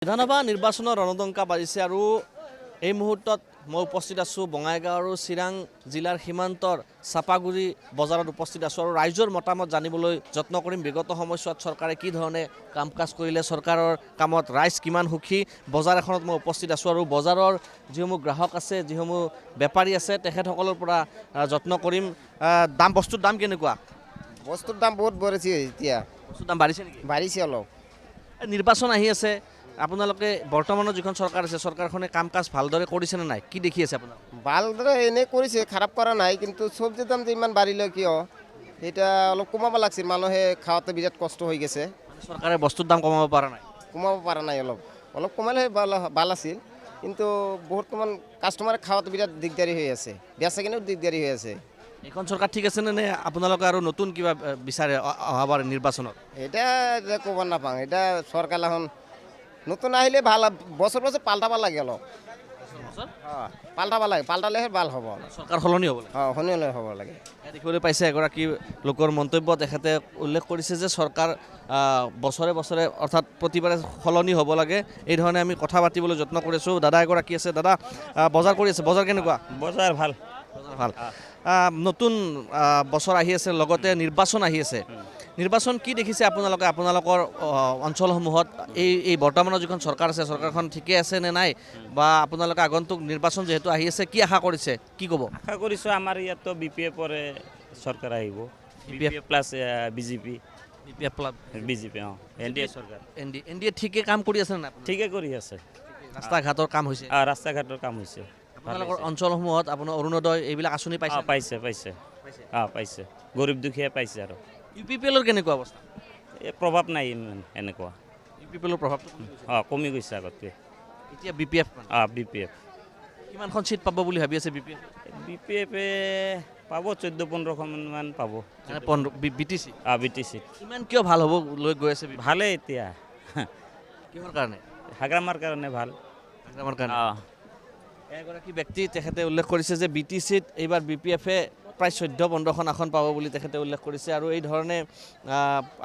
বিধানসভা নিৰ্বাচনৰ ৰণদংকা বাজিছে আৰু এই মুহূৰ্তত মই উপস্থিত আছোঁ বঙাইগাঁও আৰু চিৰাং জিলাৰ সীমান্তৰ চাপাগুৰি বজাৰত উপস্থিত আছোঁ আৰু ৰাইজৰ মতামত জানিবলৈ যত্ন কৰিম। বিগত সময়ছোৱাত চৰকাৰে কি ধৰণে কাম কাজ কৰিলে, চৰকাৰৰ কামত ৰাইজ কিমান সুখী। বজাৰ এখনত মই উপস্থিত আছোঁ আৰু বজাৰৰ যিসমূহ গ্ৰাহক আছে, যিসমূহ বেপাৰী আছে, তেখেতসকলৰ পৰা যত্ন কৰিম। বস্তুৰ দাম কেনেকুৱা? বস্তুৰ দাম বহুত বঢ়িছে এতিয়া। বস্তুৰ দাম বাঢ়িছে নেকি? বাঢ়িছে অলপ। নিৰ্বাচন আহি আছে, আপোনালোকে বৰ্তমানৰ যিখন চৰকাৰ আছে, চৰকাৰখনে কাম কাজ ভালদৰে কৰিছেনে নাই? কি দেখি আছে আপোনাৰ? ভালদৰে এনেই কৰিছে, খাৰাপ কৰা নাই, কিন্তু চব্জিৰ দাম যে ইমান বাঢ়িলে কিয় এতিয়া অলপ কমাব লাগিছিল। মানুহে খাওঁতে বিৰাট কষ্ট হৈ গৈছে। চৰকাৰে বস্তুৰ দাম কমাব পৰা নাই? কমাব পৰা নাই। অলপ কমালে ভাল আছিল, কিন্তু বৰ্তমান কাষ্টমাৰে খাওঁতে বিৰাট দিগদাৰী হৈ আছে, বেচা কিনেও দিগদাৰী হৈ আছে। এইখন চৰকাৰ ঠিক আছেনে নে আপোনালোকে আৰু নতুন কিবা বিচাৰে অহাবাৰ নিৰ্বাচনত? এটা ক'ব নাপাওঁ। এটা চৰকাৰ এখন নতুন আহিলে ভাল, বছৰ বছৰ পাল্টাব লাগে, অলপ পাল্টাব লাগে, পাল্টালেহে ভাল হ'ব। চৰকাৰ সলনি হ'ব লাগে। সলনি হ'ব লাগে। দেখিবলৈ পাইছে এগৰাকী লোকৰ মন্তব্য। তেখেতে উল্লেখ কৰিছে যে চৰকাৰ বছৰে বছৰে অৰ্থাৎ প্ৰতিবাৰে সলনি হ'ব লাগে। এই ধৰণে আমি কথা পাতিবলৈ যত্ন কৰিছোঁ। দাদা এগৰাকী আছে। দাদা, বজাৰ কৰি আছে, বজাৰ কেনেকুৱা? বজাৰ ভাল। বজাৰ ভাল। নতুন বছৰ আহি আছে, লগতে নিৰ্বাচন আহি আছে। নিৰ্বাচন কি দেখিছে আপোনালোকে আপোনালোকৰ অঞ্চলসমূহত? এই বৰ্তমানৰ যিখন চৰকাৰ আছে, চৰকাৰখন ঠিকে আছে নে নাই, বা আপোনালোকে আগন্তুক নিৰ্বাচন যিহেতু আহি আছে, কি আশা কৰিছে, কি ক'ব? আশা কৰিছোঁ আমাৰ ইয়াতো BPFৰে চৰকাৰ আহিব। BPF plus BJP। BJP NDA চৰকাৰ। NDA ঠিকে কাম কৰি আছে নে নাই? ঠিকে কৰি আছে। ৰাস্তা ঘাটৰ কাম হৈছে? ৰাস্তা ঘাটৰ কাম হৈছে। আপোনালোকৰ অঞ্চলসমূহত আপোনাৰ অৰুণোদয় এইবিলাক আঁচনি পাইছে? পাইছে। গৰীব দুখীয়া পাইছে। আৰু UPPLৰ কেনেকুৱা অৱস্থা? এই প্ৰভাৱ নাই ইমান এনেকুৱা। UPPLৰ প্ৰভাৱটো কমি গৈছে আগতকৈ। এতিয়া BPF BPF কিমানখন চিট পাব বুলি ভাবি আছে BPF? BPFে পাব 14-15খনমান পাব। BTC? BTC ইমান কিয় ভাল হ'ব লৈ গৈ আছে? ভালেই এতিয়া। কিহৰ কাৰণে? হাগ্ৰামাৰ কাৰণে ভাল। হাগ্ৰামাৰ কাৰণে। এগৰাকী ব্যক্তি তেখেতে উল্লেখ কৰিছে যে BTCত এইবাৰ BPFে প্ৰায় 14-15খন আসন পাব বুলি তেখেতে উল্লেখ কৰিছে। আৰু এই ধৰণে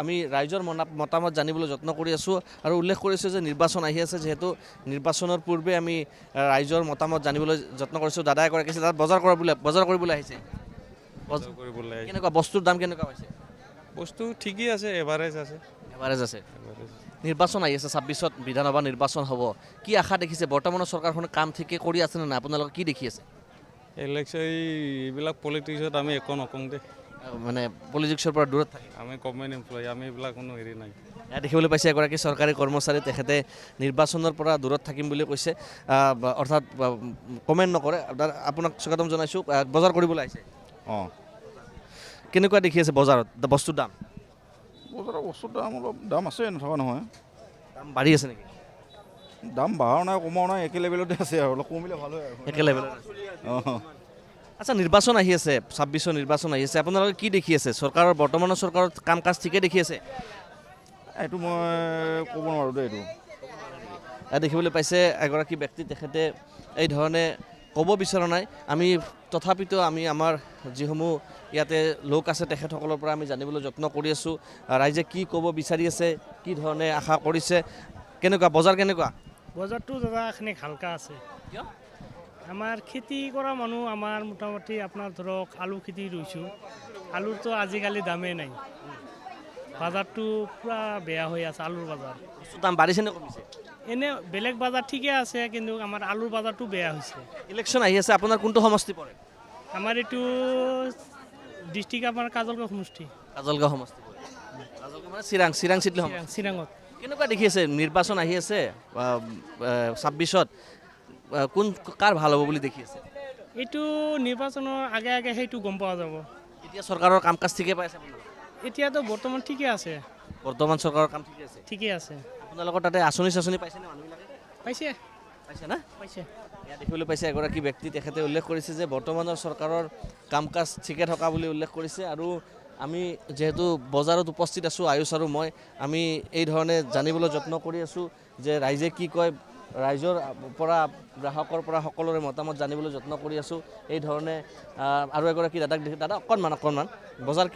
আমি ৰাইজৰ মতামত জানিবলৈ যত্ন কৰি আছোঁ আৰু উল্লেখ কৰিছোঁ যে নিৰ্বাচন আহি আছে, যিহেতু নিৰ্বাচনৰ পূৰ্বে আমি ৰাইজৰ মতামত জানিবলৈ যত্ন কৰিছোঁ। দাদা এগৰাকী আছে, তাত বজাৰ কৰিবলৈ আহিছে। কেনেকুৱা বস্তুৰ দাম কেনেকুৱা হৈছে? বস্তু ঠিকই আছে, এভাৰেজ আছে। নিৰ্বাচন আহি আছে, 26ত বিধানসভা নিৰ্বাচন হ'ব। কি আশা দেখিছে? বৰ্তমানৰ চৰকাৰখনে কাম ঠিকে কৰি আছে নে নাই? আপোনালোকে কি দেখি আছে? ইলেকশ্যন এইবিলাক পলিটিক্সত আমি একো নকওঁ দে। মানে পলিটিক্সৰ পৰা দূৰত থাকে। আমি গভৰ্ণমেণ্ট এমপ্লয়ী, আমি এইবিলাক কোনো হেৰি নাই। দেখিবলৈ পাইছে এগৰাকী চৰকাৰী কৰ্মচাৰী, তেখেতে নিৰ্বাচনৰ পৰা দূৰত থাকিম বুলি কৈছে, অৰ্থাৎ কমেণ্ট নকৰে। আপোনাক স্বাগতম জনাইছোঁ। বজাৰ কৰিবলৈ আহিছে? কেনেকুৱা দেখি আছে বজাৰত বস্তুৰ দাম? বজাৰৰ বস্তুৰ দাম অলপ দাম আছে, নথকা নহয়। দাম বাঢ়ি আছে নেকি? দাম বাঢ়াও নাই, কমাও নাই, একে লেভেলতে আছে আৰু অলপ কমিলে ভাল হয় আৰু। একে লেভেলত আছে। আচ্ছা, নিৰ্বাচন আহি আছে, 26ৰ নিৰ্বাচন আহি আছে। আপোনালোকে কি দেখি আছে? বৰ্তমানৰ চৰকাৰৰ কাম কাজ ঠিকে দেখি আছে? এইটো মই ক'ব নোৱাৰোঁ দেই। এইটো দেখিবলৈ পাইছে এগৰাকী ব্যক্তি, তেখেতে এই ধৰণে ক'ব বিচৰা নাই। আমি তথাপিতো আমাৰ যিসমূহ ইয়াতে লোক আছে, তেখেতসকলৰ পৰা আমি জানিবলৈ যত্ন কৰি আছোঁ ৰাইজে কি ক'ব বিচাৰি আছে, কি ধৰণে আশা কৰিছে। কেনেকুৱা বজাৰ? কেনেকুৱা বজাৰটো দাদা এখানি হালকা আছে। কিয়? আমাৰ খেতি কৰা মানুহ, আমাৰ মোটামুটি আপোনাৰ ধৰক আলু খেতি ৰুইছোঁ। আলুৰতো আজিকালি দামেই নাই। বাজাৰটো পূৰা বেয়া হৈ আছে, আলুৰ বাজাৰ। বস্তুৰ দাম বাঢ়িছে নে কমিছে? এনে বেলেগ বাজাৰ ঠিকে আছে, কিন্তু আমাৰ আলুৰ বাজাৰটো বেয়া হৈছে। ইলেকশ্যন আহি আছে, আপোনাৰ কোনটো সমষ্টি পৰে? আমাৰ এইটো ডিষ্ট্ৰিক্ট আমাৰ কাজলগাঁও সমষ্টি। কাজলগাঁও সমষ্টি পৰে। কাজলগাঁও মানে চিৰাং চিটলি সমষ্টি। চিৰাঙত কেনেকুৱা দেখি আছে? নিৰ্বাচন আহি আছে 26ত, কাৰ ভাল হ'ব বুলি দেখি আছে? এইটো নিৰ্বাচনৰ আগে আগে সেইটো গম পোৱা যাব। এতিয়া চৰকাৰৰ কাম কাজ ঠিকে পাইছে আপোনালোকে? এতিয়াতো বৰ্তমান ঠিকে আছে। বৰ্তমান চৰকাৰৰ কাম ঠিকে আছে? ঠিকে আছে। আপোনালোকৰ তাতে আঁচনি পাইছেনে মানুহবিলাকে? পাইছে না? ইয়াত দেখিবলৈ পাইছে এগৰাকী ব্যক্তি, তেখেতে উল্লেখ কৰিছে যে বৰ্তমানৰ চৰকাৰৰ কাম কাজ ঠিকে থকা বুলি উল্লেখ কৰিছে। আৰু আমি যিহেতু বজাৰত উপস্থিত আছোঁ, আয়ুষ আৰু মই, আমি এই ধৰণে জানিবলৈ যত্ন কৰি আছোঁ যে ৰাইজে কি কয়, ৰাইজৰ পৰা, গ্ৰাহকৰ পৰা সকলোৰে মতামত জানিবলৈ যত্ন কৰি আছোঁ। এই ধৰণে আৰু এগৰাকী দাদাক দেখি, দাদা অকণমান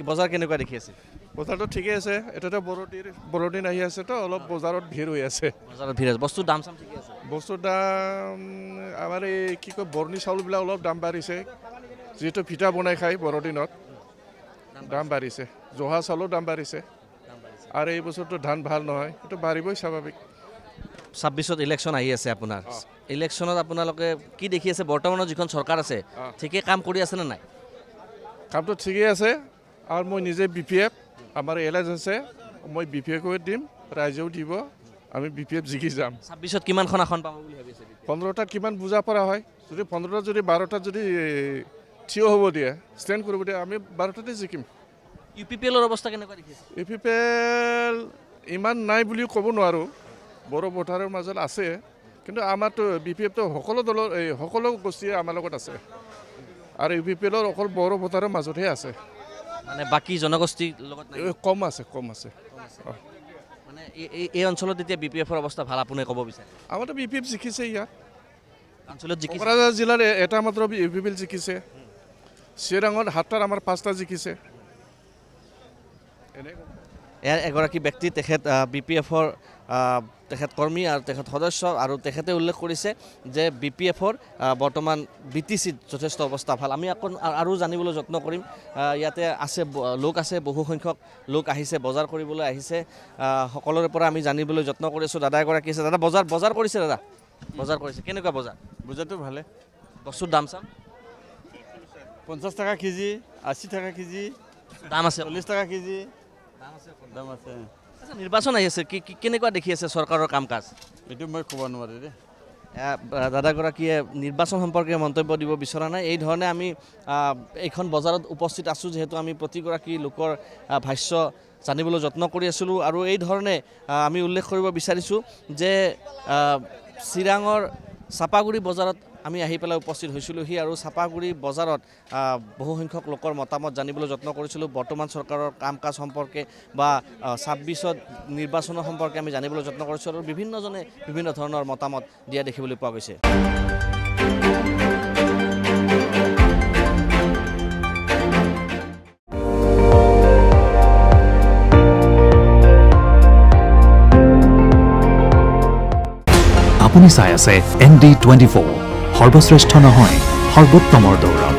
বজাৰ কেনেকুৱা দেখি আছে? বজাৰটো ঠিকে আছে এতিয়াতো বৰদিন আহি আছে তো অলপ বজাৰত ভিৰ হৈ আছে বজাৰত ভিৰ আছে বস্তুৰ দাম চাম ঠিকে আছে বস্তুৰ দাম আমাৰ এই কি কয় বৰ্ণি চাউলবিলাক অলপ দাম বাঢ়িছে যিহেতু পিঠা বনাই খায় বৰদিনত দাম বাঢ়িছে জহা চাউলৰ দাম বাঢ়িছে আৰু এই বছৰটো ধান ভাল নহয় এইটো বাঢ়িবই স্বাভাৱিক 26ত ইলেকশ্যন আহি আছে আপোনাৰ ইলেকশ্যনত আপোনালোকে কি দেখি আছে বৰ্তমানৰ যিখন চৰকাৰ আছে ঠিকে কাম কৰি আছে নে নাই কামটো ঠিকেই আছে আৰু মই নিজে BPF আমাৰ এলাইন্স আছে মই BPF-কৈ দিম ৰাইজেও দিব আমি BPF জিকি যাম 26ত কিমানখন আসন পাব বুলি ভাবিছে 15টাত কিমান বুজা পৰা হয় যদি 15টাত যদি 12টাত যদি থিয় হ'ব দিয়ে ষ্টেণ্ড কৰিব দিয়ে আমি 12টাতে জিকিম UPPLৰ অৱস্থা কেনেকুৱা দেখিছে UPPL ইমান নাই বুলিও ক'ব নোৱাৰোঁ বড়ো ভোটাৰৰ মাজত আছে কিন্তু আমাৰতো BPF-টো সকলো দলৰ সকলো গোষ্ঠীয়ে আমাৰ লগত আছে আৰু UPPLৰ অকল বড়ো ভোটাৰৰ মাজতহে আছে মানে বাকী জনগোষ্ঠীৰ লগত নাই কম আছে মানে এই অঞ্চলত এতিয়া BPF-ৰ অৱস্থা ভাল আপুনি ক'ব বিচাৰে আমাৰতো BPF জিকিছে ইয়াত অঞ্চলত জিকিছে কোকৰাঝাৰ জিলাৰ এটা মাত্ৰ UPPL জিকিছে চিৰাঙত 7টাৰ আমাৰ 5টা জিকিছে ইয়াৰ এগৰাকী ব্যক্তি তেখেত BPF-ৰ তেখেত কৰ্মী আৰু তেখেত সদস্য আৰু তেখেতে উল্লেখ কৰিছে যে BPF-ৰ বৰ্তমান BTC-ত যথেষ্ট অৱস্থা ভাল আমি আৰু জানিবলৈ যত্ন কৰিম ইয়াতে আছে লোক আছে বহু সংখ্যক লোক আহিছে বজাৰ কৰিবলৈ আহিছে সকলোৰে পৰা আমি জানিবলৈ যত্ন কৰি আছোঁ দাদা এগৰাকী আছে দাদা বজাৰ কৰিছে দাদা বজাৰ কৰিছে কেনেকুৱা বজাৰটো ভালে বস্তুৰ দাম চাম 50 টাকা কেজি 80 টাকা কেজি দাম আছে 40 টাকা কেজি দাম আছে আচ্ছা নিৰ্বাচন আহি আছে কেনেকুৱা দেখি আছে চৰকাৰৰ কাম কাজ এইটো মই ক'ব নোৱাৰোঁ দেই দাদাগৰাকীয়ে নিৰ্বাচন সম্পৰ্কে মন্তব্য দিব বিচৰা নাই এই ধৰণে আমি এইখন বজাৰত উপস্থিত আছোঁ যিহেতু আমি প্ৰতিগৰাকী লোকৰ ভাষ্য জানিবলৈ যত্ন কৰি আছিলোঁ আৰু এই ধৰণে আমি উল্লেখ কৰিব বিচাৰিছোঁ যে চিৰাঙৰ চাপাগুৰি বজাৰত আমি আহি পেলাই উপস্থিত হৈছিলোঁহি আৰু চাপাগুৰি বজাৰত বহু সংখ্যক লোকৰ মতামত জানিবলৈ যত্ন কৰিছিলোঁ বৰ্তমান চৰকাৰৰ কাম কাজ সম্পৰ্কে বা 26ত নিৰ্বাচনৰ সম্পৰ্কে আমি জানিবলৈ যত্ন কৰিছোঁ আৰু বিভিন্নজনে বিভিন্ন ধৰণৰ মতামত দিয়া দেখিবলৈ পোৱা গৈছে আপুনি চাই আছে ND24 সৰ্বশ্ৰেষ্ঠ নহয় সৰ্বোত্তমৰ দৌৰত